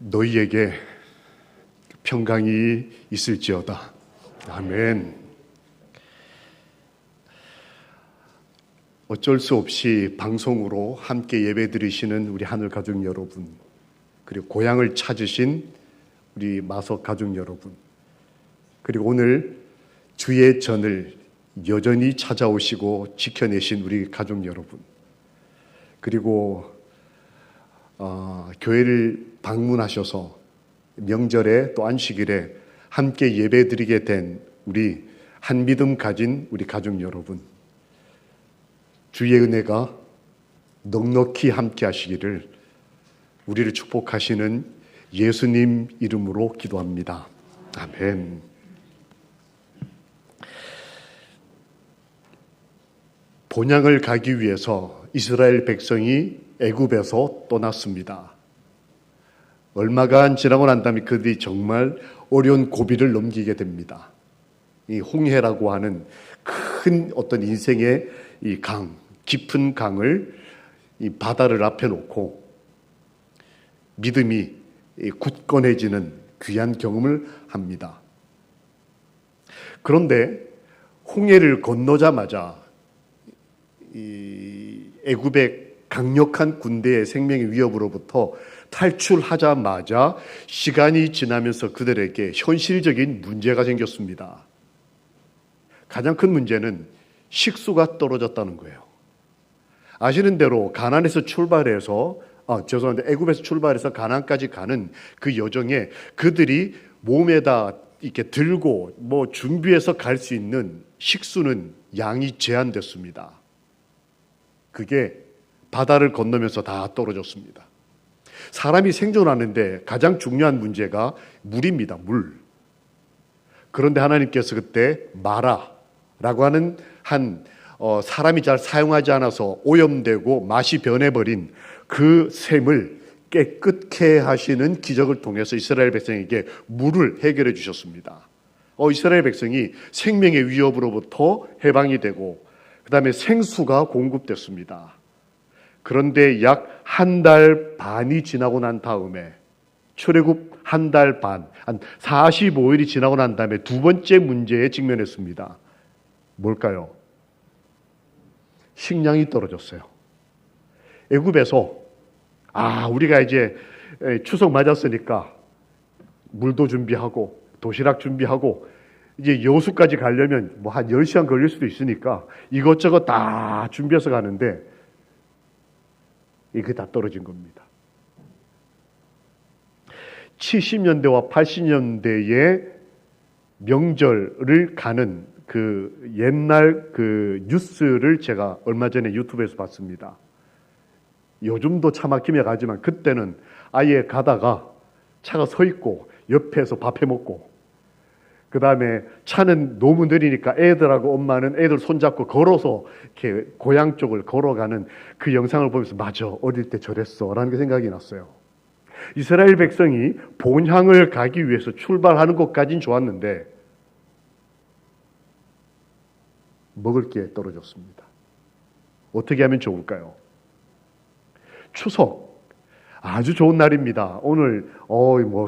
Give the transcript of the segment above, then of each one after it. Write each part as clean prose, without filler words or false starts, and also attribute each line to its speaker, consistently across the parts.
Speaker 1: 너희에게 평강이 있을지어다. 아멘. 어쩔 수 없이 방송으로 함께 예배 드리시는 우리 하늘 가족 여러분, 그리고 고향을 찾으신 우리 마석 가족 여러분, 그리고 오늘 주의 전을 여전히 찾아오시고 지켜내신 우리 가족 여러분, 그리고 교회를 방문하셔서 명절에 또 안식일에 함께 예배드리게 된 우리 한 믿음 가진 우리 가족 여러분, 주의 은혜가 넉넉히 함께 하시기를 우리를 축복하시는 예수님 이름으로 기도합니다. 아멘. 본향을 가기 위해서 이스라엘 백성이 애굽에서 떠났습니다. 얼마간 지나고 난 다음에 그들이 정말 어려운 고비를 넘기게 됩니다. 이 홍해라고 하는 큰 어떤 인생의 이 강, 깊은 강을 이 바다를 앞에 놓고 믿음이 굳건해지는 귀한 경험을 합니다. 그런데 홍해를 건너자마자 이 애굽의 강력한 군대의 생명의 위협으로부터 탈출하자마자 시간이 지나면서 그들에게 현실적인 문제가 생겼습니다. 가장 큰 문제는 식수가 떨어졌다는 거예요. 아시는 대로 가나안에서 출발해서 애굽에서 출발해서 가나안까지 가는 그 여정에 그들이 몸에다 이렇게 들고 준비해서 갈 수 있는 식수는 양이 제한됐습니다. 그게 바다를 건너면서 다 떨어졌습니다. 사람이 생존하는데 가장 중요한 문제가 물입니다. 물. 그런데 하나님께서 그때 마라라고 하는 사람이 잘 사용하지 않아서 오염되고 맛이 변해버린 그 샘을 깨끗게 하시는 기적을 통해서 이스라엘 백성에게 물을 해결해 주셨습니다. 이스라엘 백성이 생명의 위협으로부터 해방이 되고 그 다음에 생수가 공급됐습니다. 그런데 약 한 달 반이 지나고 난 다음에 출애굽 한 달 반, 한 45일이 지나고 난 다음에 두 번째 문제에 직면했습니다. 뭘까요? 식량이 떨어졌어요. 애굽에서 우리가 이제 추석 맞았으니까 물도 준비하고 도시락 준비하고 이제 여수까지 가려면 한 10시간 걸릴 수도 있으니까 이것저것 다 준비해서 가는데 이게 다 떨어진 겁니다. 70년대와 80년대의 명절을 가는 그 옛날 그 뉴스를 제가 얼마 전에 유튜브에서 봤습니다. 요즘도 차 막히며 가지만 그때는 아예 가다가 차가 서 있고 옆에서 밥 해 먹고 그 다음에 차는 너무 느리니까 애들하고 엄마는 애들 손잡고 걸어서 이렇게 고향 쪽을 걸어가는 그 영상을 보면서 맞아, 어릴 때 저랬어 라는 게 생각이 났어요. 이스라엘 백성이 본향을 가기 위해서 출발하는 것까지는 좋았는데 먹을 게 떨어졌습니다. 어떻게 하면 좋을까요? 추석 아주 좋은 날입니다. 오늘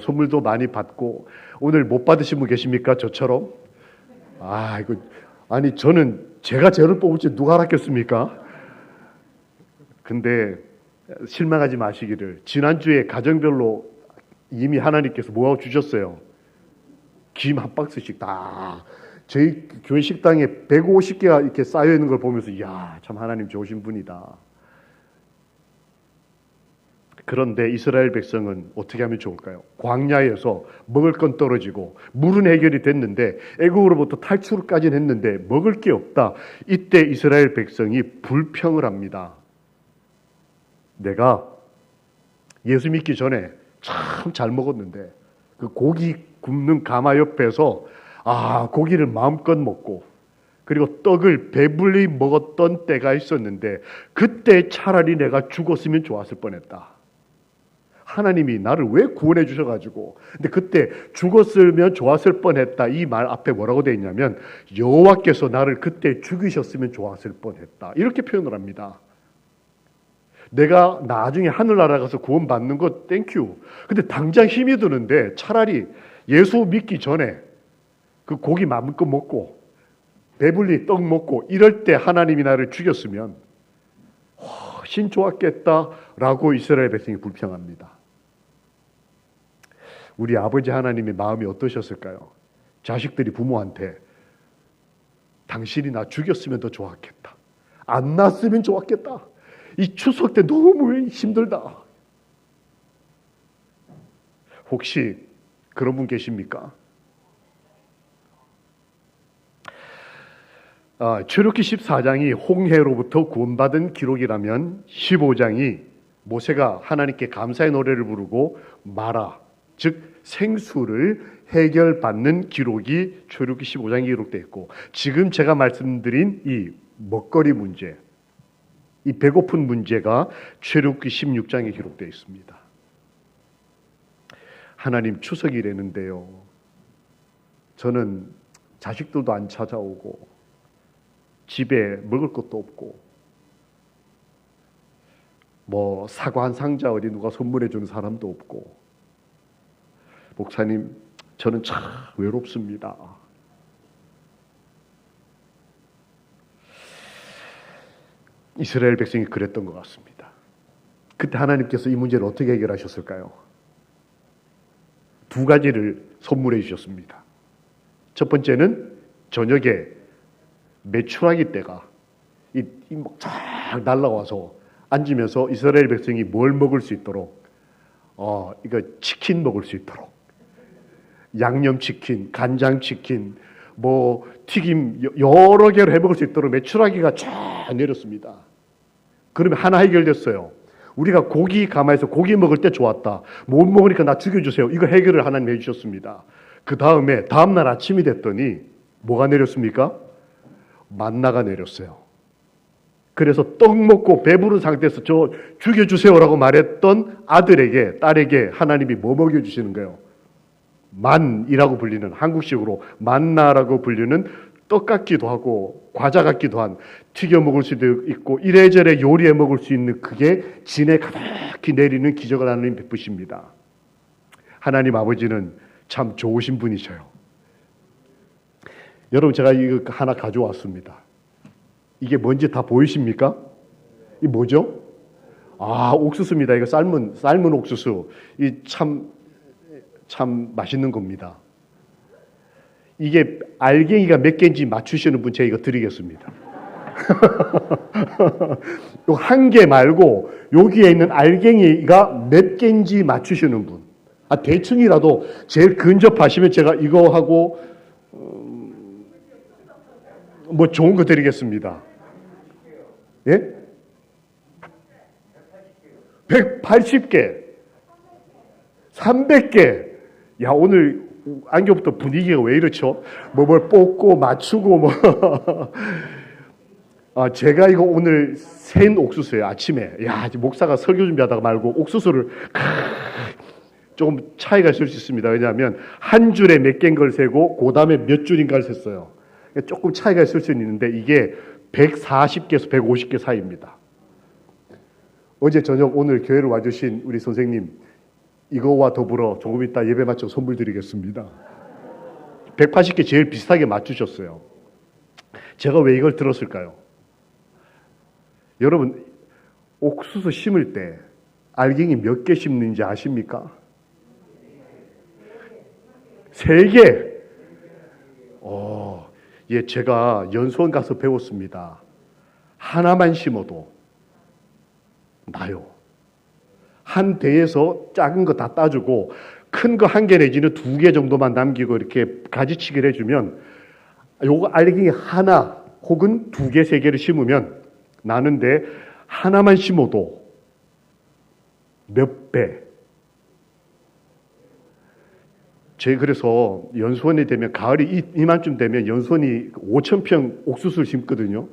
Speaker 1: 선물도 많이 받고 오늘 못 받으신 분 계십니까? 저처럼? 저는 제가 쟤를 뽑을지 누가 알았겠습니까? 근데 실망하지 마시기를 지난주에 가정별로 이미 하나님께서 모아 주셨어요. 김 한 박스씩 다 저희 교회 식당에 150개가 이렇게 쌓여 있는 걸 보면서 이야, 참 하나님 좋으신 분이다. 그런데 이스라엘 백성은 어떻게 하면 좋을까요? 광야에서 먹을 건 떨어지고 물은 해결이 됐는데 애굽으로부터 탈출까지는 했는데 먹을 게 없다. 이때 이스라엘 백성이 불평을 합니다. 내가 예수 믿기 전에 참 잘 먹었는데 그 고기 굽는 가마 옆에서 고기를 마음껏 먹고 그리고 떡을 배불리 먹었던 때가 있었는데 그때 차라리 내가 죽었으면 좋았을 뻔했다. 하나님이 나를 왜 구원해 주셔가지고 근데 그때 죽었으면 좋았을 뻔했다. 이 말 앞에 뭐라고 되어 있냐면 여호와께서 나를 그때 죽이셨으면 좋았을 뻔했다. 이렇게 표현을 합니다. 내가 나중에 하늘나라 가서 구원받는 거 땡큐. 근데 당장 힘이 드는데 차라리 예수 믿기 전에 그 고기 마음껏 먹고 배불리 떡 먹고 이럴 때 하나님이 나를 죽였으면 훨씬 좋았겠다라고 이스라엘 백성이 불평합니다. 우리 아버지 하나님의 마음이 어떠셨을까요? 자식들이 부모한테 당신이 나 죽였으면 더 좋았겠다. 안 낳았으면 좋았겠다. 이 추석 때 너무 힘들다. 혹시 그런 분 계십니까? 출애굽기 14장이 홍해로부터 구원받은 기록이라면 15장이 모세가 하나님께 감사의 노래를 부르고 마라, 즉 생수를 해결받는 기록이 출애굽기 15장에 기록되어 있고, 지금 제가 말씀드린 이 먹거리 문제, 이 배고픈 문제가 출애굽기 16장에 기록되어 있습니다. 하나님 추석이라는데요, 저는 자식들도 안 찾아오고 집에 먹을 것도 없고 뭐 사과 한 상자 어디 누가 선물해 주는 사람도 없고, 목사님 저는 참 외롭습니다. 이스라엘 백성이 그랬던 것 같습니다. 그때 하나님께서 이 문제를 어떻게 해결하셨을까요? 두 가지를 선물해 주셨습니다. 첫 번째는 저녁에 메추라기 떼가 쫙 날라와서 앉으면서 이스라엘 백성이 뭘 먹을 수 있도록 이거 치킨 먹을 수 있도록, 양념치킨, 간장치킨, 뭐 튀김 여러 개로 해 먹을 수 있도록 메추라기가 쫙 내렸습니다. 그러면 하나 해결됐어요. 우리가 고기 가마에서 고기 먹을 때 좋았다. 못 먹으니까 나 죽여주세요. 이거 해결을 하나님 해주셨습니다. 그 다음에 다음날 아침이 됐더니 뭐가 내렸습니까? 만나가 내렸어요. 그래서 떡 먹고 배부른 상태에서 저 죽여주세요라고 말했던 아들에게, 딸에게 하나님이 뭐 먹여주시는 거예요? 만이라고 불리는, 한국식으로 만나라고 불리는 떡 같기도 하고 과자 같기도 한, 튀겨 먹을 수도 있고 이래저래 요리해 먹을 수 있는, 그게 진에 가득히 내리는 기적을 하나님 베푸십니다. 하나님 아버지는 참 좋으신 분이셔요. 여러분, 제가 이거 하나 가져왔습니다. 이게 뭔지 다 보이십니까? 이 뭐죠? 옥수수입니다. 이거 삶은 옥수수. 이 참 맛있는 겁니다. 이게 알갱이가 몇 개인지 맞추시는 분 제가 이거 드리겠습니다. 한 개 말고 여기에 있는 알갱이가 몇 개인지 맞추시는 분. 대충이라도 제일 근접하시면 제가 이거 하고 뭐 좋은 거 드리겠습니다. 예? 180개, 300개. 야, 오늘 안경부터 분위기가 왜 이렇죠? 뭘 뽑고 맞추고 뭐. 제가 이거 오늘 센 옥수수예요. 아침에. 야, 목사가 설교 준비하다가 말고 옥수수를 조금 차이가 있을 수 있습니다. 왜냐하면 한 줄에 몇 개인 걸 세고 그 다음에 몇 줄인가를 셌어요. 조금 차이가 있을 수 있는데 이게 140개에서 150개 사이입니다. 어제 저녁 오늘 교회를 와주신 우리 선생님, 이거와 더불어 조금 이따 예배 마쳐 선물 드리겠습니다. 180개 제일 비슷하게 맞추셨어요. 제가 왜 이걸 들었을까요? 여러분, 옥수수 심을 때 알갱이 몇 개 심는지 아십니까? 3개. 예, 제가 연수원 가서 배웠습니다. 하나만 심어도 나요. 한 대에서 작은 거 다 따주고 큰 거 1개 내지는 2개 정도만 남기고 이렇게 가지치기를 해주면, 요거 알갱이 하나 혹은 2개, 3개를 심으면 나는데 하나만 심어도 몇 배. 제가 그래서 연수원이 되면, 가을이 이만쯤 되면 연수원이 5,000평 옥수수를 심거든요.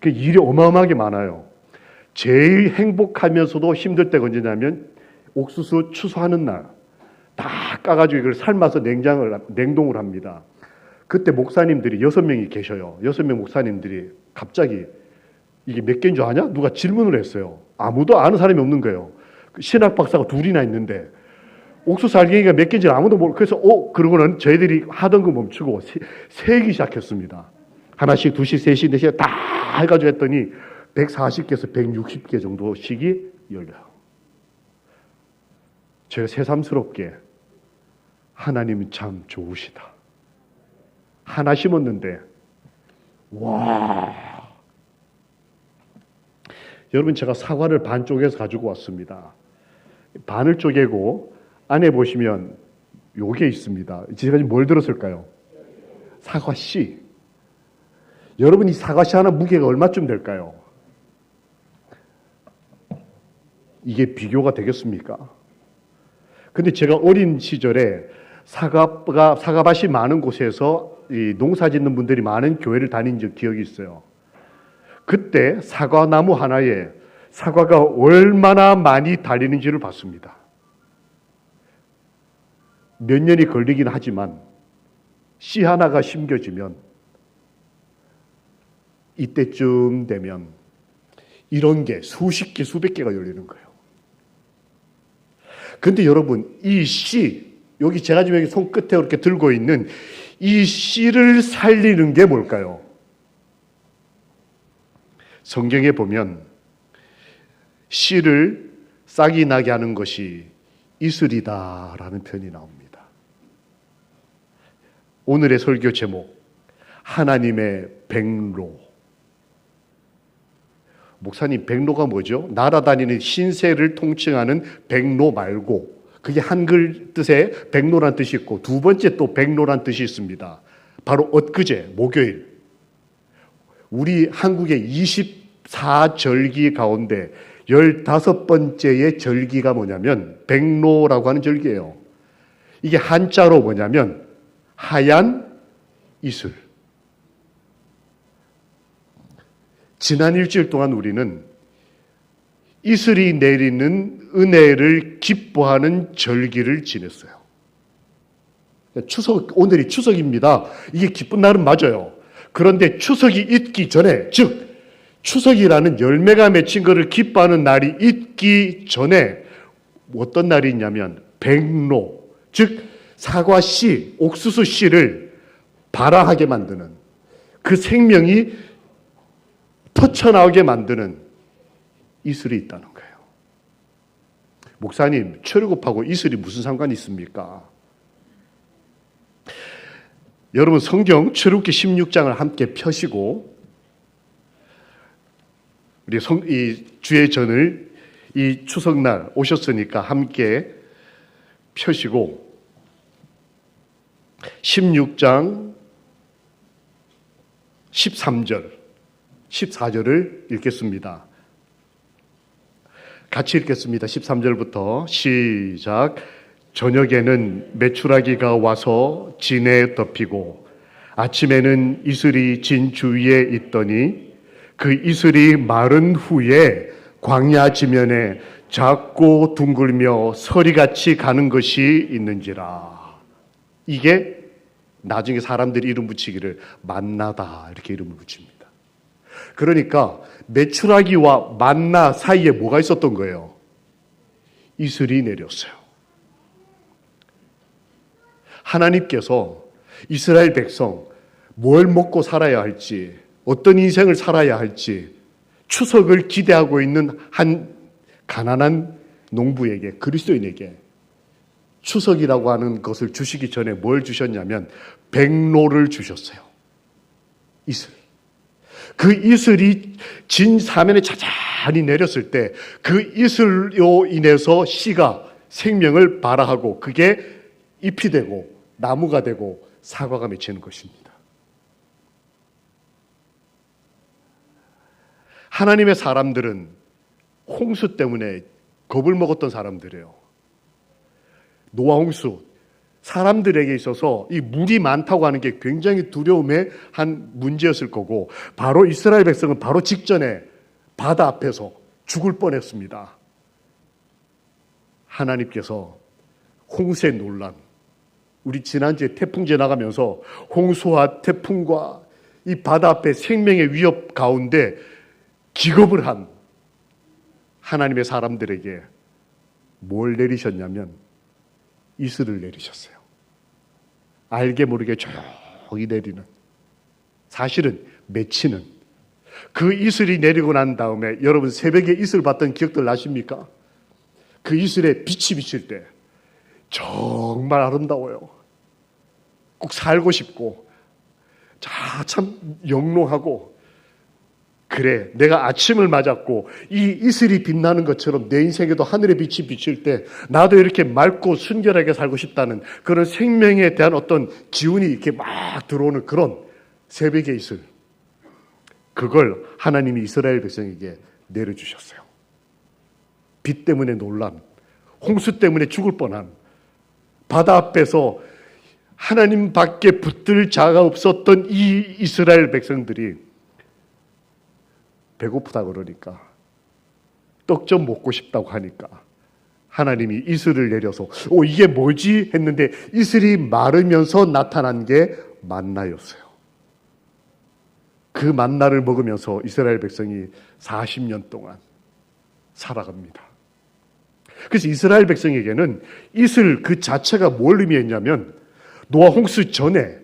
Speaker 1: 그 일이 어마어마하게 많아요. 제일 행복하면서도 힘들 때가 언제냐면 옥수수 추수하는 날. 다 까가지고 이걸 삶아서 냉동을 합니다. 그때 목사님들이 6명이 계셔요. 6명 목사님들이 갑자기 이게 몇 개인 줄 아냐? 누가 질문을 했어요. 아무도 아는 사람이 없는 거예요. 신학 박사가 둘이나 있는데 옥수수 알갱이가 몇 개인지 아무도 모르고 그래서 그러고는 저희들이 하던 거 멈추고 세기 시작했습니다. 하나씩, 두씩, 셋씩, 넷씩 다 해가지고 했더니 140개에서 160개 정도씩이 열려요. 제가 새삼스럽게 하나님은 참 좋으시다. 하나 심었는데 와. 여러분, 제가 사과를 반 쪼개서 가지고 왔습니다. 반을 쪼개고 안에 보시면 요게 있습니다. 제가 지금 뭘 들었을까요? 사과씨. 여러분, 이 사과씨 하나 무게가 얼마쯤 될까요? 이게 비교가 되겠습니까? 근데 제가 어린 시절에 사과밭이 많은 곳에서 이 농사 짓는 분들이 많은 교회를 다닌 기억이 있어요. 그때 사과나무 하나에 사과가 얼마나 많이 달리는지를 봤습니다. 몇 년이 걸리긴 하지만 씨 하나가 심겨지면 이때쯤 되면 이런 게 수십 개, 수백 개가 열리는 거예요. 근데 여러분, 이 씨, 여기 제가 지금 여기 손끝에 이렇게 들고 있는 이 씨를 살리는 게 뭘까요? 성경에 보면 씨를 싹이 나게 하는 것이 이슬이다라는 표현이 나옵니다. 오늘의 설교 제목, 하나님의 백로. 목사님, 백로가 뭐죠? 날아다니는 신세를 통칭하는 백로 말고, 그게 한글 뜻에 백로란 뜻이 있고 두 번째 또 백로란 뜻이 있습니다. 바로 엊그제 목요일 우리 한국의 24절기 가운데 15번째의 절기가 뭐냐면 백로라고 하는 절기예요. 이게 한자로 뭐냐면 하얀 이슬. 지난 일주일 동안 우리는 이슬이 내리는 은혜를 기뻐하는 절기를 지냈어요. 오늘이 추석입니다. 이게 기쁜 날은 맞아요. 그런데 추석이 있기 전에, 즉 추석이라는 열매가 맺힌 것을 기뻐하는 날이 있기 전에 어떤 날이 있냐면 백로, 즉 사과 씨, 옥수수 씨를 발아하게 만드는, 그 생명이 터쳐나오게 만드는 이슬이 있다는 거예요. 목사님, 철국하고 이슬이 무슨 상관이 있습니까? 여러분, 성경 출애굽기 16장을 함께 펴시고 우리 이 주의 전을 이 추석날 오셨으니까 함께 펴시고 16장 13절, 14절을 읽겠습니다. 같이 읽겠습니다. 13절부터 시작. 저녁에는 메추라기가 와서 진에 덮이고 아침에는 이슬이 진 주위에 있더니 그 이슬이 마른 후에 광야 지면에 작고 둥글며 서리같이 가는 것이 있는지라. 이게 나중에 사람들이 이름 붙이기를 만나다 이렇게 이름을 붙입니다. 그러니까 메추라기와 만나 사이에 뭐가 있었던 거예요? 이슬이 내렸어요. 하나님께서 이스라엘 백성 뭘 먹고 살아야 할지, 어떤 인생을 살아야 할지 추석을 기대하고 있는 한 가난한 농부에게, 그리스도인에게 추석이라고 하는 것을 주시기 전에 뭘 주셨냐면 백로를 주셨어요. 이슬. 그 이슬이 진 사면에 자자히 내렸을 때 그 이슬로 인해서 씨가 생명을 발화하고 그게 잎이 되고 나무가 되고 사과가 맺히는 것입니다. 하나님의 사람들은 홍수 때문에 겁을 먹었던 사람들이에요. 노아 홍수, 사람들에게 있어서 이 물이 많다고 하는 게 굉장히 두려움의 한 문제였을 거고, 바로 이스라엘 백성은 바로 직전에 바다 앞에서 죽을 뻔했습니다. 하나님께서 홍수의 논란, 우리 지난주에 태풍 지나가면서 홍수와 태풍과 이 바다 앞에 생명의 위협 가운데 기겁을 한 하나님의 사람들에게 뭘 내리셨냐면 이슬을 내리셨어요. 알게 모르게 조용히 내리는, 사실은 맺히는 그 이슬이 내리고 난 다음에 여러분 새벽에 이슬 봤던 기억들 나십니까? 그 이슬에 빛이 비칠 때 정말 아름다워요. 꼭 살고 싶고 참 영롱하고, 그래 내가 아침을 맞았고 이 이슬이 빛나는 것처럼 내 인생에도 하늘의 빛이 비칠 때 나도 이렇게 맑고 순결하게 살고 싶다는 그런 생명에 대한 어떤 기운이 이렇게 막 들어오는 그런 새벽의 이슬, 그걸 하나님이 이스라엘 백성에게 내려주셨어요. 빛 때문에 놀란, 홍수 때문에 죽을 뻔한, 바다 앞에서 하나님 밖에 붙들 자가 없었던 이 이스라엘 백성들이 배고프다 그러니까, 떡 좀 먹고 싶다고 하니까 하나님이 이슬을 내려서 이게 뭐지 했는데 이슬이 마르면서 나타난 게 만나였어요. 그 만나를 먹으면서 이스라엘 백성이 40년 동안 살아갑니다. 그래서 이스라엘 백성에게는 이슬 그 자체가 뭘 의미했냐면, 노아 홍수 전에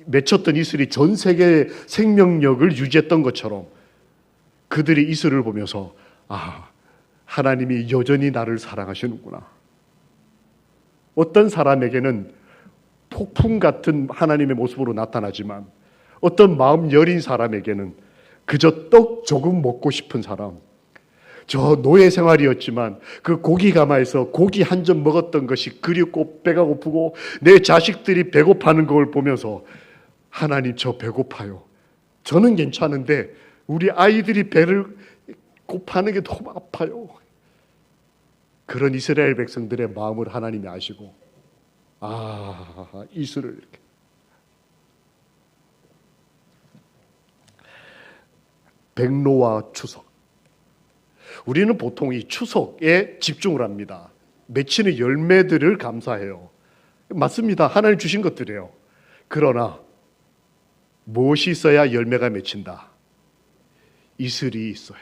Speaker 1: 맺혔던 이슬이 전 세계의 생명력을 유지했던 것처럼 그들이 이슬을 보면서 하나님이 여전히 나를 사랑하시는구나. 어떤 사람에게는 폭풍 같은 하나님의 모습으로 나타나지만 어떤 마음 여린 사람에게는 그저 떡 조금 먹고 싶은 사람, 저 노예 생활이었지만 그 고기 가마에서 고기 한 점 먹었던 것이 그립고 배가 고프고 내 자식들이 배고파하는 걸 보면서 하나님 저 배고파요. 저는 괜찮은데 우리 아이들이 배를 고파하는 게 너무 아파요. 그런 이스라엘 백성들의 마음을 하나님이 아시고 이슬을 이렇게 백로와 추석. 우리는 보통 이 추석에 집중을 합니다. 맺히는 열매들을 감사해요. 맞습니다. 하나님 주신 것들이에요. 그러나 무엇이 있어야 열매가 맺힌다? 이슬이 있어야.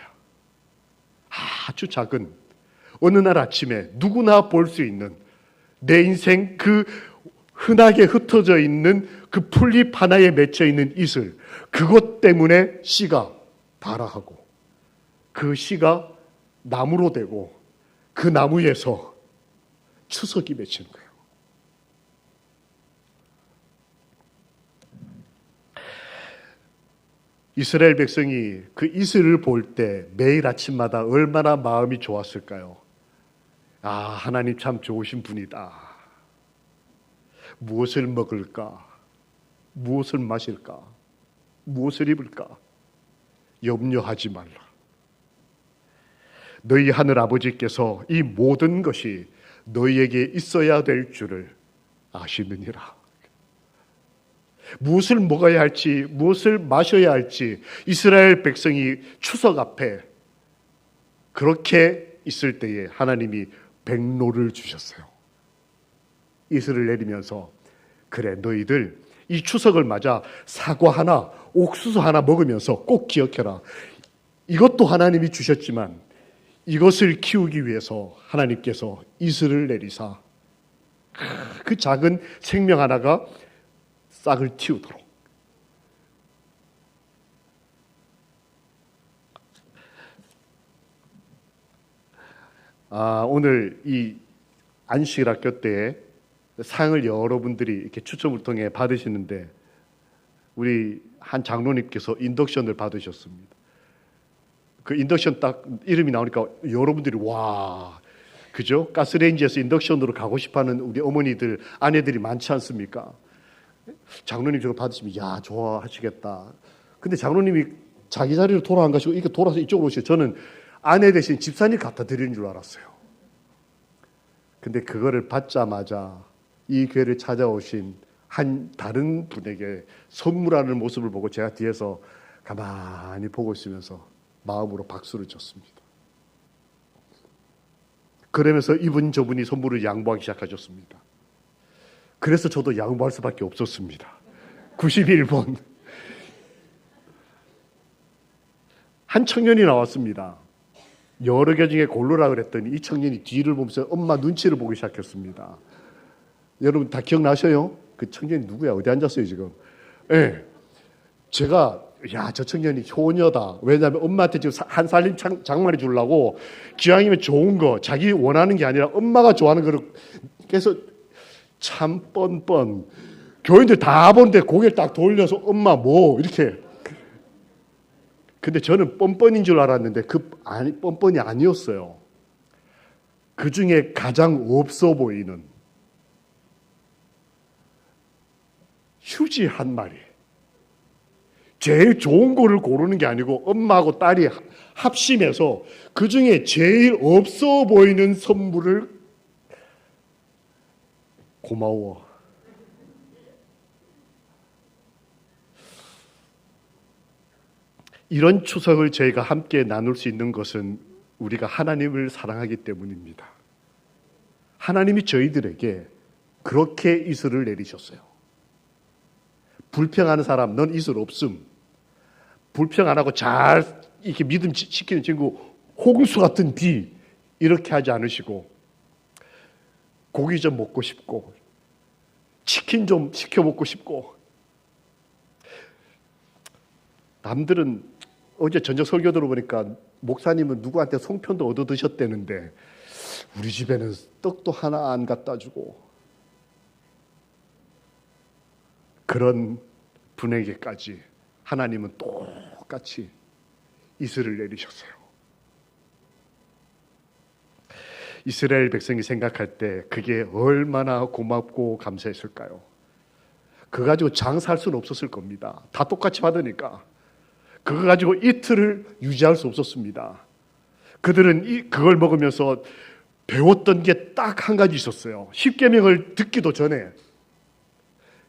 Speaker 1: 아주 작은, 어느 날 아침에 누구나 볼 수 있는 내 인생 그 흔하게 흩어져 있는 그 풀잎 하나에 맺혀 있는 이슬, 그것 때문에 씨가 발아하고 그 씨가 나무로 되고 그 나무에서 추석이 맺히는 거예요. 이스라엘 백성이 그 이슬을 볼 때 매일 아침마다 얼마나 마음이 좋았을까요? 하나님 참 좋으신 분이다. 무엇을 먹을까? 무엇을 마실까? 무엇을 입을까? 염려하지 말라. 너희 하늘 아버지께서 이 모든 것이 너희에게 있어야 될 줄을 아시느니라. 무엇을 먹어야 할지, 무엇을 마셔야 할지 이스라엘 백성이 추석 앞에 그렇게 있을 때에 하나님이 백로를 주셨어요. 이슬을 내리면서 그래 너희들 이 추석을 맞아 사과 하나, 옥수수 하나 먹으면서 꼭 기억해라. 이것도 하나님이 주셨지만 이것을 키우기 위해서 하나님께서 이슬을 내리사 그 작은 생명 하나가 싹을 틔우도록. 오늘 이 안식일학교 때 상을 여러분들이 이렇게 추첨을 통해 받으시는데 우리 한 장로님께서 인덕션을 받으셨습니다. 그 인덕션 딱 이름이 나오니까 여러분들이 와, 그죠? 가스레인지에서 인덕션으로 가고 싶어하는 우리 어머니들, 아내들이 많지 않습니까? 장로님 저거 받으시면 야 좋아하시겠다. 근데 장로님이 자기 자리로 돌아 안 가시고 이렇게 돌아서 이쪽으로 오시고 저는 아내 대신 집사님 갖다 드리는 줄 알았어요. 근데 그거를 받자마자 이 교회를 찾아오신 한 다른 분에게 선물하는 모습을 보고 제가 뒤에서 가만히 보고 있으면서 마음으로 박수를 쳤습니다. 그러면서 이분 저분이 선물을 양보하기 시작하셨습니다. 그래서 저도 양보할 수밖에 없었습니다. 91번. 한 청년이 나왔습니다. 여러 개 중에 고르라 그랬더니 이 청년이 뒤를 보면서 엄마 눈치를 보기 시작했습니다. 여러분 다 기억나셔요? 그 청년이 누구야? 어디 앉았어요 지금? 네. 제가 저 청년이 효녀다. 왜냐하면 엄마한테 지금 한 살림 장만해 주려고 기왕이면 좋은 거, 자기 원하는 게 아니라 엄마가 좋아하는 거를 계속 참 뻔뻔. 교인들 다 보는데 고개를 딱 돌려서 엄마 뭐 이렇게. 근데 저는 뻔뻔인 줄 알았는데 뻔뻔이 아니었어요. 그 중에 가장 없어 보이는 휴지 한 마리. 제일 좋은 거를 고르는 게 아니고 엄마하고 딸이 합심해서 그 중에 제일 없어 보이는 선물을 고마워. 이런 추석을 저희가 함께 나눌 수 있는 것은 우리가 하나님을 사랑하기 때문입니다. 하나님이 저희들에게 그렇게 이슬을 내리셨어요. 불평하는 사람, 넌 이슬 없음. 불평 안 하고 잘 이렇게 믿음 지키는 친구, 홍수 같은 비, 이렇게 하지 않으시고, 고기 좀 먹고 싶고, 치킨 좀 시켜 먹고 싶고, 남들은 어제 저녁 설교 들어보니까 목사님은 누구한테 송편도 얻어 드셨다는데 우리 집에는 떡도 하나 안 갖다 주고, 그런 분에게까지 하나님은 똑같이 이슬을 내리셨어요. 이스라엘 백성이 생각할 때 그게 얼마나 고맙고 감사했을까요? 그거 가지고 장사할 수는 없었을 겁니다. 다 똑같이 받으니까. 그거 가지고 이틀을 유지할 수 없었습니다. 그들은 그걸 먹으면서 배웠던 게 딱 한 가지 있었어요. 십계명을 듣기도 전에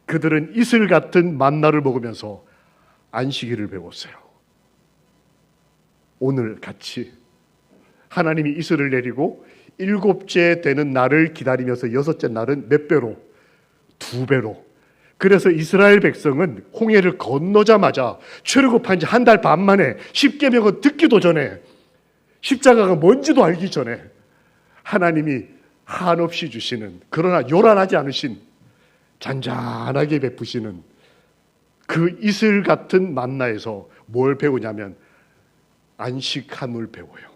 Speaker 1: 그들은 이슬 같은 만나를 먹으면서 안식일을 배웠어요. 오늘 같이 하나님이 이슬을 내리고 일곱째 되는 날을 기다리면서 여섯째 날은 몇 배로? 2배로. 그래서 이스라엘 백성은 홍해를 건너자마자 출애굽한 지 한 달 반 만에 십계명을 듣기도 전에, 십자가가 뭔지도 알기 전에 하나님이 한없이 주시는, 그러나 요란하지 않으신, 잔잔하게 베푸시는 그 이슬 같은 만나에서 뭘 배우냐면 안식함을 배워요.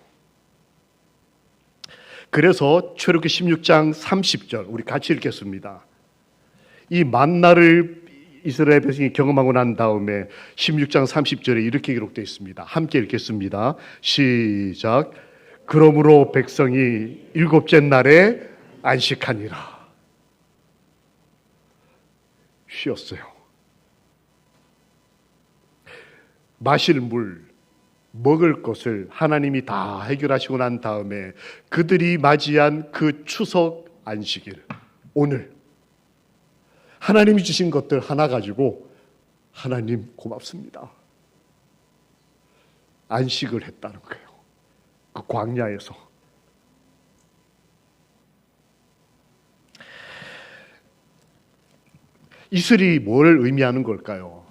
Speaker 1: 그래서 출애굽기 16장 30절 우리 같이 읽겠습니다. 이 만나를 이스라엘 백성이 경험하고 난 다음에 16장 30절에 이렇게 기록되어 있습니다. 함께 읽겠습니다. 시작. 그러므로 백성이 일곱째 날에 안식하니라. 쉬었어요. 마실 물, 먹을 것을 하나님이 다 해결하시고 난 다음에 그들이 맞이한 그 추석 안식일, 오늘 하나님이 주신 것들 하나 가지고 하나님 고맙습니다. 안식을 했다는 거예요. 그 광야에서. 이슬이 뭘 의미하는 걸까요?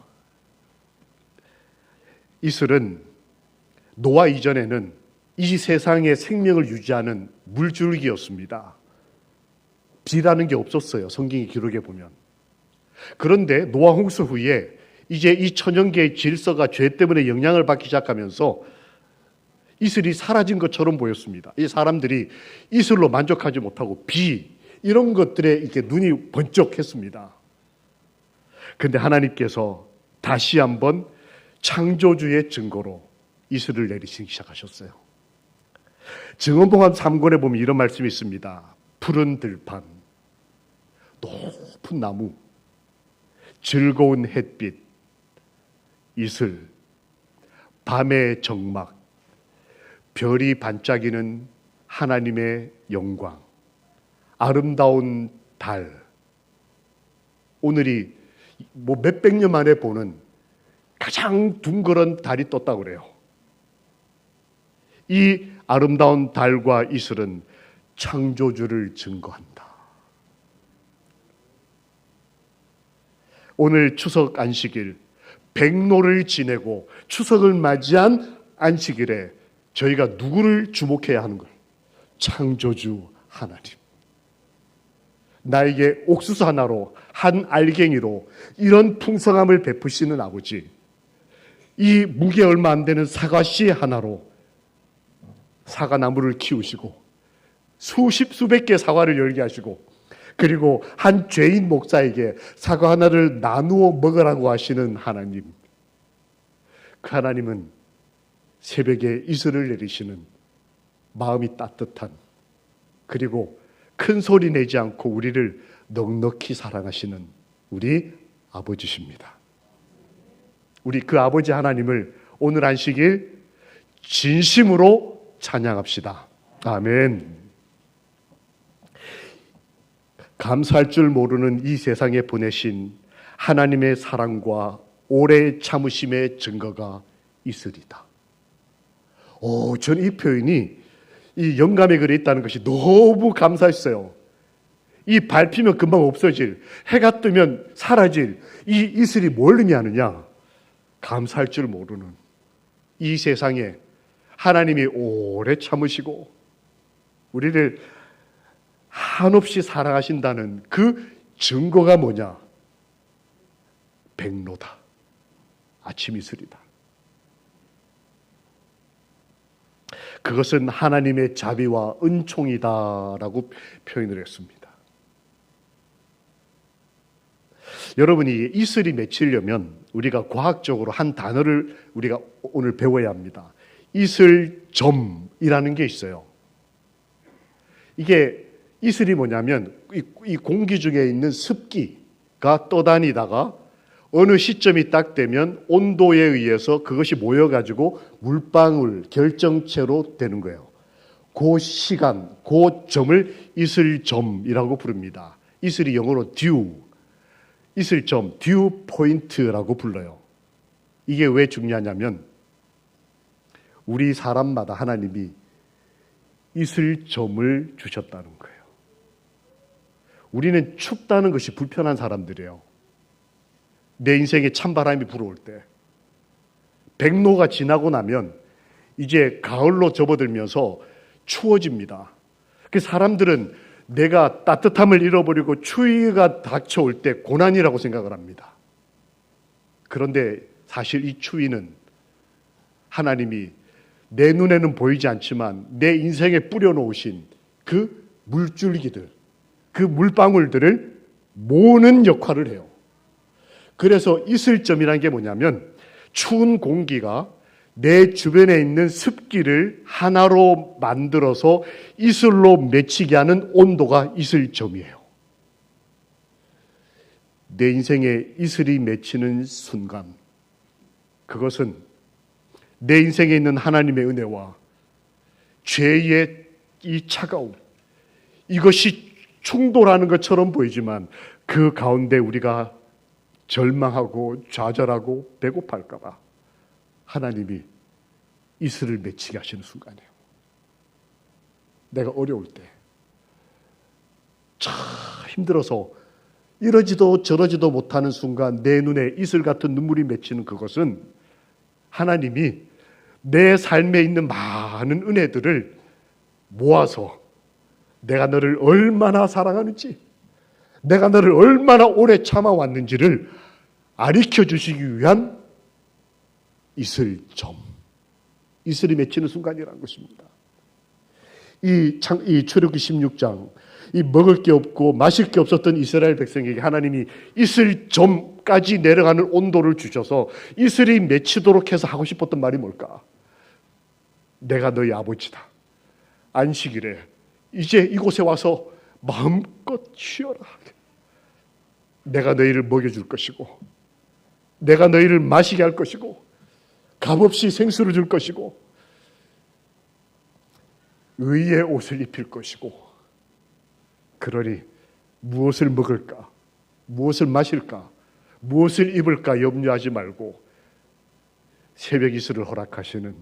Speaker 1: 이슬은 노아 이전에는 이 세상의 생명을 유지하는 물줄기였습니다. 비라는 게 없었어요. 성경의 기록에 보면. 그런데 노아 홍수 후에 이제 이 천연계의 질서가 죄 때문에 영향을 받기 시작하면서 이슬이 사라진 것처럼 보였습니다. 이 사람들이 이슬로 만족하지 못하고 비, 이런 것들에 이렇게 눈이 번쩍했습니다. 근데 하나님께서 다시 한번 창조주의 증거로 이슬을 내리시기 시작하셨어요. 증언봉합 3권에 보면 이런 말씀이 있습니다. 푸른 들판, 높은 나무, 즐거운 햇빛, 이슬, 밤의 정막, 별이 반짝이는 하나님의 영광, 아름다운 달. 오늘이 몇백 년 만에 보는 가장 둥그런 달이 떴다고 그래요. 이 아름다운 달과 이슬은 창조주를 증거한다. 오늘 추석 안식일, 백로를 지내고 추석을 맞이한 안식일에 저희가 누구를 주목해야 하는 걸? 창조주 하나님. 나에게 옥수수 하나로, 한 알갱이로 이런 풍성함을 베푸시는 아버지, 이 무게 얼마 안 되는 사과씨 하나로 사과나무를 키우시고 수십 수백 개의 사과를 열게 하시고, 그리고 한 죄인 목사에게 사과 하나를 나누어 먹으라고 하시는 하나님, 그 하나님은 새벽에 이슬을 내리시는 마음이 따뜻한, 그리고 큰 소리 내지 않고 우리를 넉넉히 사랑하시는 우리 아버지십니다. 우리 그 아버지 하나님을 오늘 안식일 진심으로 찬양합시다. 아멘. 감사할 줄 모르는 이 세상에 보내신 하나님의 사랑과 오래 참으심의 증거가 있으리다. 저는 이 표현이 이 영감의 글에 있다는 것이 너무 감사했어요. 이 밟히면 금방 없어질, 해가 뜨면 사라질 이 이슬이 뭘 의미하느냐? 감사할 줄 모르는 이 세상에 하나님이 오래 참으시고 우리를 한없이 사랑하신다는 그 증거가 뭐냐? 백로다. 아침 이슬이다. 그것은 하나님의 자비와 은총이다라고 표현을 했습니다. 여러분이 이슬이 맺히려면 우리가 과학적으로 한 단어를 우리가 오늘 배워야 합니다. 이슬점이라는 게 있어요. 이게 이슬이 뭐냐면 이 공기 중에 있는 습기가 떠다니다가 어느 시점이 딱 되면 온도에 의해서 그것이 모여가지고 물방울 결정체로 되는 거예요. 그 시간, 그 점을 이슬점이라고 부릅니다. 이슬이 영어로 dew, 이슬점, dew point라고 불러요. 이게 왜 중요하냐면 우리 사람마다 하나님이 이슬점을 주셨다는 거예요. 우리는 춥다는 것이 불편한 사람들이에요. 내 인생에 찬바람이 불어올 때, 백로가 지나고 나면 이제 가을로 접어들면서 추워집니다. 그 사람들은 내가 따뜻함을 잃어버리고 추위가 닥쳐올 때 고난이라고 생각을 합니다. 그런데 사실 이 추위는 하나님이 내 눈에는 보이지 않지만 내 인생에 뿌려놓으신 그 물줄기들, 그 물방울들을 모으는 역할을 해요. 그래서 이슬점이라는 게 뭐냐면 추운 공기가 내 주변에 있는 습기를 하나로 만들어서 이슬로 맺히게 하는 온도가 이슬점이에요. 내 인생에 이슬이 맺히는 순간, 그것은 내 인생에 있는 하나님의 은혜와 죄의 이 차가움, 이것이 충돌하는 것처럼 보이지만 그 가운데 우리가 절망하고 좌절하고 배고파할까 봐 하나님이 이슬을 맺히게 하시는 순간이에요. 내가 어려울 때, 참 힘들어서 이러지도 저러지도 못하는 순간 내 눈에 이슬 같은 눈물이 맺히는 그것은 하나님이 내 삶에 있는 많은 은혜들을 모아서 내가 너를 얼마나 사랑하는지, 내가 너를 얼마나 오래 참아왔는지를 가르쳐 주시기 위한 이슬점, 이슬이 맺히는 순간이라는 것입니다. 이 출애굽기 16장, 이 먹을 게 없고 마실 게 없었던 이스라엘 백성에게 하나님이 이슬점까지 내려가는 온도를 주셔서 이슬이 맺히도록 해서 하고 싶었던 말이 뭘까? 내가 너희 아버지다. 안식일에 이제 이곳에 와서 마음껏 쉬어라. 내가 너희를 먹여줄 것이고, 내가 너희를 마시게 할 것이고, 값없이 생수를 줄 것이고, 의의 옷을 입힐 것이고, 그러니 무엇을 먹을까, 무엇을 마실까, 무엇을 입을까 염려하지 말고 새벽 이슬을 허락하시는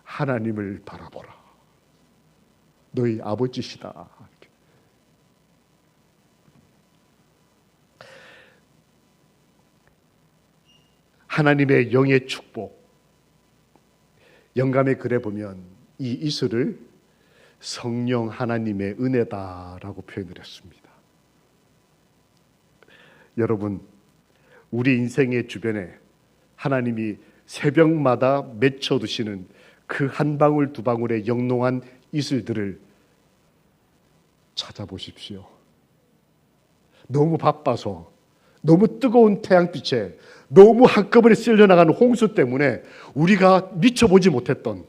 Speaker 1: 하나님을 바라보라. 너희 아버지시다. 하나님의 영의 축복, 영감의 글에 보면 이 이슬을 성령 하나님의 은혜다라고 표현을 했습니다. 여러분, 우리 인생의 주변에 하나님이 새벽마다 맺혀두시는 그 한 방울 두 방울의 영롱한 이슬들을 찾아보십시오. 너무 바빠서, 너무 뜨거운 태양빛에, 너무 한꺼번에 쓸려나가는 홍수 때문에 우리가 미쳐보지 못했던,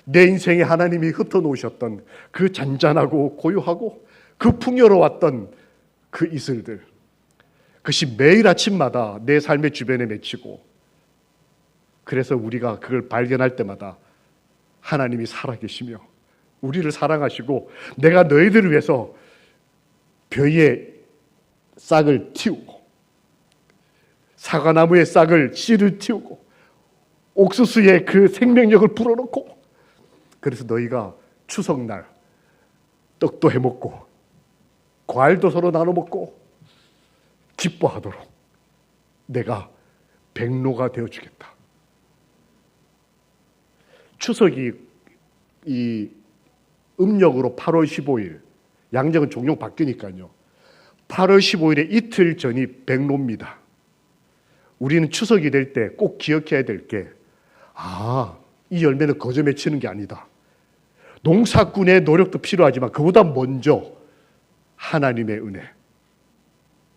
Speaker 1: 내 인생에 하나님이 흩어놓으셨던 그 잔잔하고 고요하고 그 풍요로웠던 그 이슬들, 그것이 매일 아침마다 내 삶의 주변에 맺히고, 그래서 우리가 그걸 발견할 때마다 하나님이 살아계시며 우리를 사랑하시고, 내가 너희들을 위해서 벼에 싹을 틔우고 사과나무에 싹을 씨를 틔우고 옥수수에 그 생명력을 불어넣고, 그래서 너희가 추석날 떡도 해먹고 과일도 서로 나눠 먹고 기뻐하도록 내가 백로가 되어주겠다. 추석이 이 음력으로 8월 15일, 양력은 종종 바뀌니까요. 8월 15일에 이틀 전이 백로입니다. 우리는 추석이 될 때 꼭 기억해야 될 게, 이 열매는 거저 맺히는 게 아니다. 농사꾼의 노력도 필요하지만 그보다 먼저 하나님의 은혜,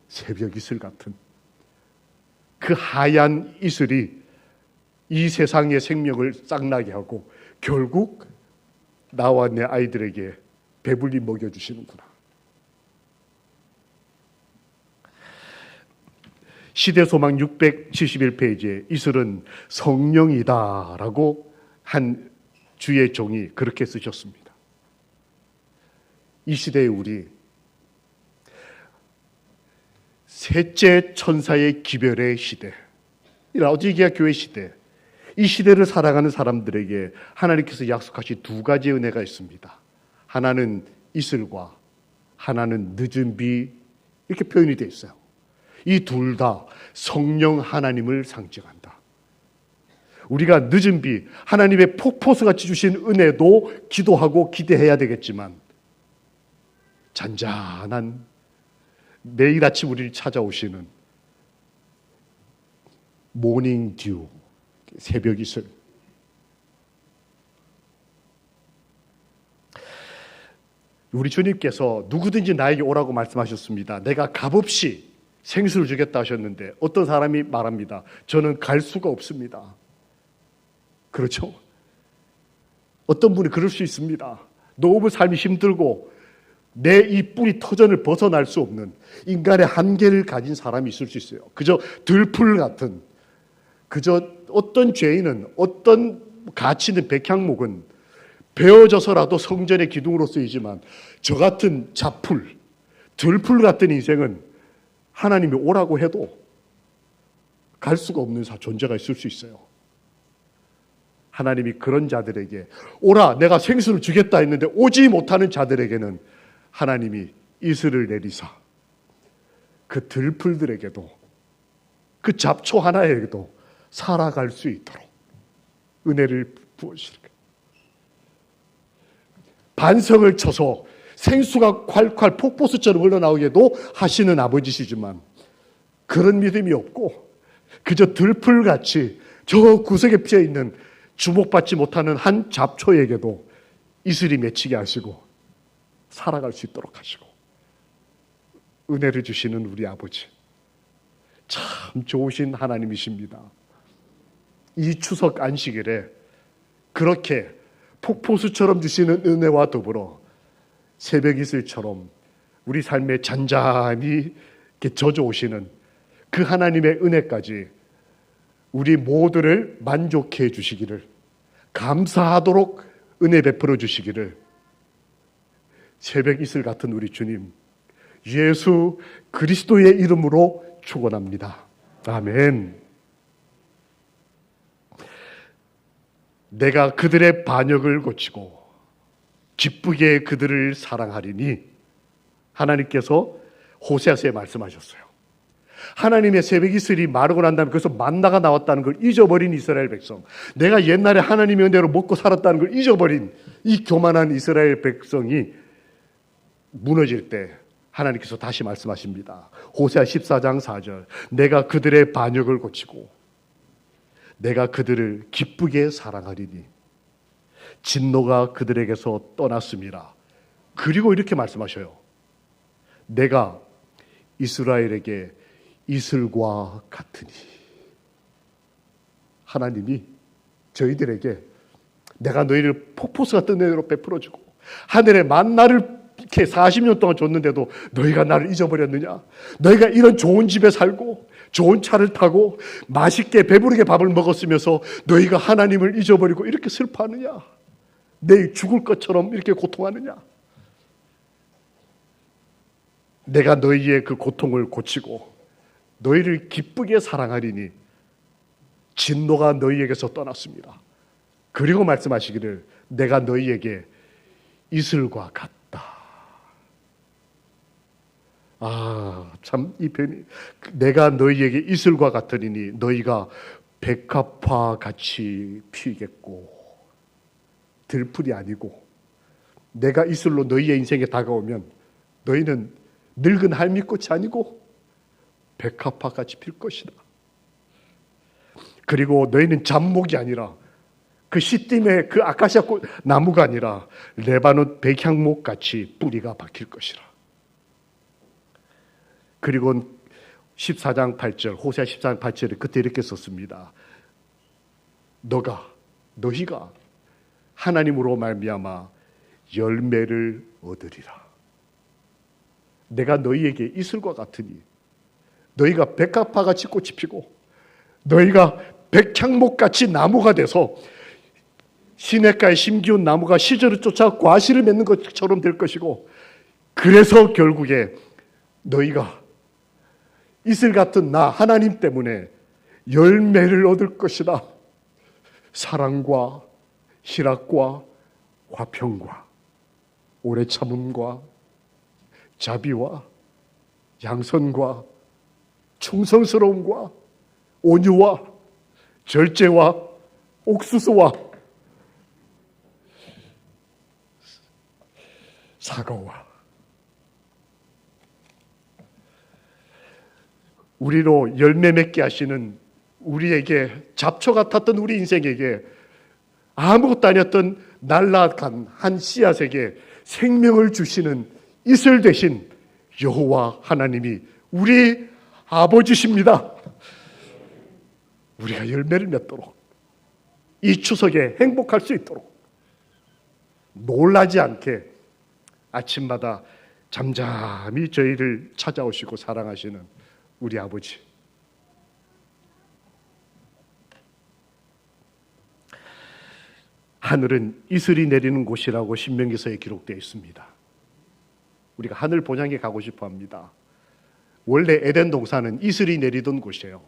Speaker 1: 새벽 이슬 같은 그 하얀 이슬이 이 세상의 생명을 싹나게 하고 결국 나와 내 아이들에게 배불리 먹여주시는구나. 시대소망 671페이지에 이슬은 성령이다라고 한 주의 종이 그렇게 쓰셨습니다. 이 시대에 우리 셋째 천사의 기별의 시대, 이 라오디게아 교회 시대, 이 시대를 살아가는 사람들에게 하나님께서 약속하신 두 가지 은혜가 있습니다. 하나는 이슬과 하나는 늦은 비, 이렇게 표현이 되어 있어요. 이 둘 다 성령 하나님을 상징한다. 우리가 늦은 비, 하나님의 폭포수같이 주신 은혜도 기도하고 기대해야 되겠지만, 잔잔한 매일 아침 우리를 찾아오시는 모닝 듀, 새벽 이슬, 우리 주님께서 누구든지 나에게 오라고 말씀하셨습니다. 내가 값없이 생수를 주겠다 하셨는데 어떤 사람이 말합니다. 저는 갈 수가 없습니다. 그렇죠? 어떤 분이 그럴 수 있습니다. 너무 삶이 힘들고 내 이 뿌리 터전을 벗어날 수 없는 인간의 한계를 가진 사람이 있을 수 있어요. 그저 들풀 같은, 그저 어떤 죄인은, 어떤 가치 있는 백향목은 베어져서라도 성전의 기둥으로 쓰이지만, 저 같은 잡풀, 들풀 같은 인생은 하나님이 오라고 해도 갈 수가 없는 존재가 있을 수 있어요. 하나님이 그런 자들에게 오라, 내가 생수를 주겠다 했는데 오지 못하는 자들에게는 하나님이 이슬을 내리사 그 들풀들에게도, 그 잡초 하나에게도 살아갈 수 있도록 은혜를 부어주시는 거예요. 반성을 쳐서 생수가 콸콸 폭포수처럼 흘러나오게도 하시는 아버지시지만, 그런 믿음이 없고 그저 들풀같이 저 구석에 피어있는 주목받지 못하는 한 잡초에게도 이슬이 맺히게 하시고 살아갈 수 있도록 하시고 은혜를 주시는 우리 아버지, 참 좋으신 하나님이십니다. 이 추석 안식일에 그렇게 폭포수처럼 주시는 은혜와 더불어 새벽 이슬처럼 우리 삶에 잔잔히 이렇게 젖어오시는 그 하나님의 은혜까지 우리 모두를 만족해 해 주시기를, 감사하도록 은혜 베풀어 주시기를 새벽 이슬 같은 우리 주님 예수 그리스도의 이름으로 축원합니다. 아멘. 내가 그들의 반역을 고치고 기쁘게 그들을 사랑하리니, 하나님께서 호세아서에 말씀하셨어요. 하나님의 새벽 이슬이 마르고 난 다음에 거기서 만나가 나왔다는 걸 잊어버린 이스라엘 백성, 내가 옛날에 하나님의 은혜로 먹고 살았다는 걸 잊어버린 이 교만한 이스라엘 백성이 무너질 때 하나님께서 다시 말씀하십니다. 호세아 14장 4절, 내가 그들의 반역을 고치고 내가 그들을 기쁘게 사랑하리니 진노가 그들에게서 떠났습니다. 그리고 이렇게 말씀하셔요. 내가 이스라엘에게 이슬과 같으니. 하나님이 저희들에게 내가 너희를 폭포수 같은 은혜로 베풀어주고 하늘의 만나를 이렇게 40년 동안 줬는데도 너희가 나를 잊어버렸느냐? 너희가 이런 좋은 집에 살고 좋은 차를 타고 맛있게 배부르게 밥을 먹었으면서 너희가 하나님을 잊어버리고 이렇게 슬퍼하느냐? 내일 죽을 것처럼 이렇게 고통하느냐? 내가 너희의 그 고통을 고치고 너희를 기쁘게 사랑하리니 진노가 너희에게서 떠났습니다. 그리고 말씀하시기를 내가 너희에게 이슬과 같다. 참 이 표현이, 내가 너희에게 이슬과 같으리니 너희가 백합화 같이 피겠고, 들풀이 아니고 내가 이슬로 너희의 인생에 다가오면 너희는 늙은 할미꽃이 아니고 백합화 같이 필 것이다. 그리고 너희는 잡목이 아니라 그 시딤의 그 아카시아 꽃 나무가 아니라 레바논 백향목 같이 뿌리가 박힐 것이라. 그리고 14장 8절, 호세아 14장 8절에 그때 이렇게 썼습니다. 너희가 하나님으로 말미암아 열매를 얻으리라. 내가 너희에게 이슬과 같으니 너희가 백합화같이 꽃이 피고 너희가 백향목같이 나무가 돼서 시냇가에 심기운 나무가 시절을 쫓아 과실을 맺는 것처럼 될 것이고, 그래서 결국에 너희가 이슬 같은 나 하나님 때문에 열매를 얻을 것이다. 사랑과 희락과 화평과 오래 참음과 자비와 양선과 충성스러움과 온유와 절제와 옥수수와 사과와 우리로 열매 맺게 하시는, 우리에게 잡초 같았던 우리 인생에게 아무것도 아니었던 날아간 한 씨앗에게 생명을 주시는 이슬 대신 여호와 하나님이 우리 아버지십니다. 우리가 열매를 맺도록, 이 추석에 행복할 수 있도록, 놀라지 않게 아침마다 잠잠히 저희를 찾아오시고 사랑하시는 우리 아버지, 하늘은 이슬이 내리는 곳이라고 신명기서에 기록되어 있습니다. 우리가 하늘 본향에 가고 싶어 합니다. 원래 에덴 동산은 이슬이 내리던 곳이에요.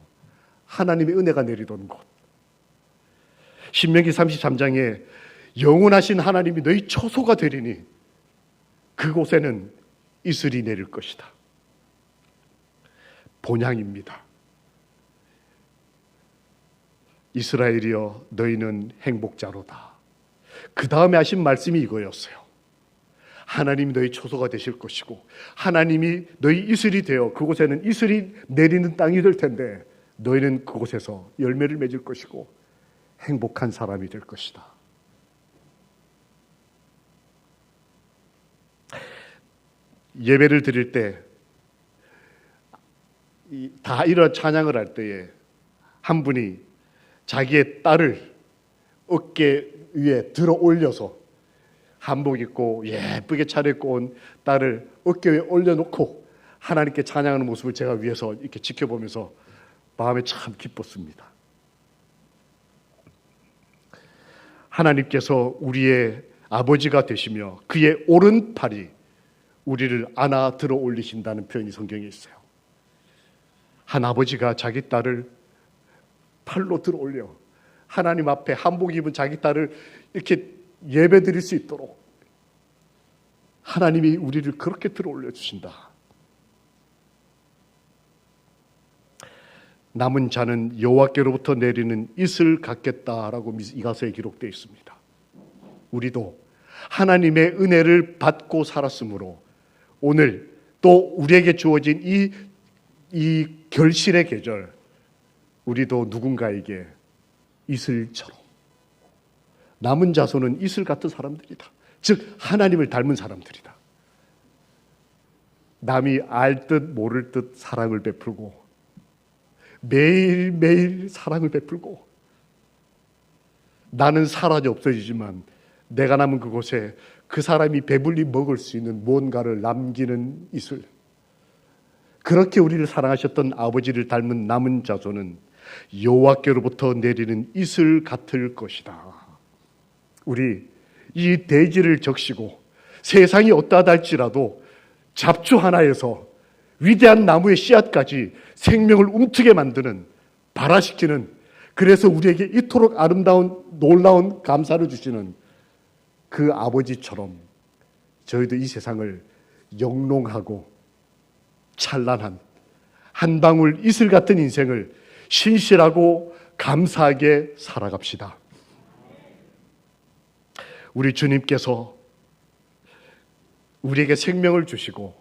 Speaker 1: 하나님의 은혜가 내리던 곳. 신명기 33장에 영원하신 하나님이 너희 처소가 되리니 그곳에는 이슬이 내릴 것이다. 본향입니다. 이스라엘이여 너희는 행복자로다. 그 다음에 하신 말씀이 이거였어요. 하나님이 너희 초소가 되실 것이고 하나님이 너희 이슬이 되어 그곳에는 이슬이 내리는 땅이 될 텐데 너희는 그곳에서 열매를 맺을 것이고 행복한 사람이 될 것이다. 예배를 드릴 때 다 이런 찬양을 할 때에 한 분이 자기의 딸을 어깨 위에 들어 올려서 한복 입고 예쁘게 차려입고 온 딸을 어깨 위에 올려놓고 하나님께 찬양하는 모습을 제가 위에서 이렇게 지켜보면서 마음에 참 기뻤습니다. 하나님께서 우리의 아버지가 되시며 그의 오른팔이 우리를 안아 들어 올리신다는 표현이 성경에 있어요. 한 아버지가 자기 딸을 팔로 들어 올려 하나님 앞에 한복 입은 자기 딸을 이렇게 예배 드릴 수 있도록 하나님이 우리를 그렇게 들어 올려 주신다. 남은 자는 여호와께로부터 내리는 이슬 같겠다라고 이 가서에 기록되어 있습니다. 우리도 하나님의 은혜를 받고 살았으므로 오늘 또 우리에게 주어진 이 결실의 계절, 우리도 누군가에게 이슬처럼, 남은 자손은 이슬 같은 사람들이다. 즉 하나님을 닮은 사람들이다. 남이 알 듯 모를 듯 사랑을 베풀고 매일매일 사랑을 베풀고, 나는 사라져 없어지지만 내가 남은 그곳에 그 사람이 배불리 먹을 수 있는 무언가를 남기는 이슬. 그렇게 우리를 사랑하셨던 아버지를 닮은 남은 자손은 여호와께로부터 내리는 이슬 같을 것이다. 우리 이 대지를 적시고 세상이 어떠하다 할지라도 잡초 하나에서 위대한 나무의 씨앗까지 생명을 움트게 만드는, 발화시키는, 그래서 우리에게 이토록 아름다운 놀라운 감사를 주시는 그 아버지처럼 저희도 이 세상을 영롱하고 찬란한 한 방울 이슬 같은 인생을 신실하고 감사하게 살아갑시다. 우리 주님께서 우리에게 생명을 주시고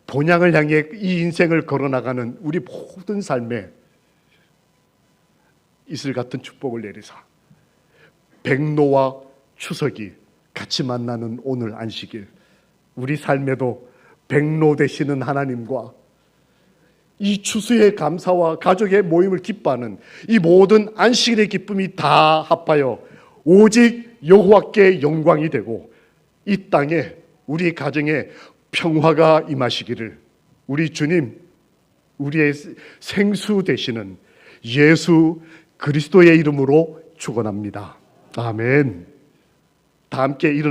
Speaker 1: 본향을 향해 이 인생을 걸어나가는 우리 모든 삶에 이슬 같은 축복을 내리사 백로와 추석이 같이 만나는 오늘 안식일, 우리 삶에도 백로 되시는 하나님과 이 추수의 감사와 가족의 모임을 기뻐하는 이 모든 안식일의 기쁨이 다 합하여 오직 여호와께 영광이 되고 이 땅에 우리 가정에 평화가 임하시기를 우리 주님, 우리의 생수 되시는 예수 그리스도의 이름으로 축원합니다. 아멘. 다 함께 일어나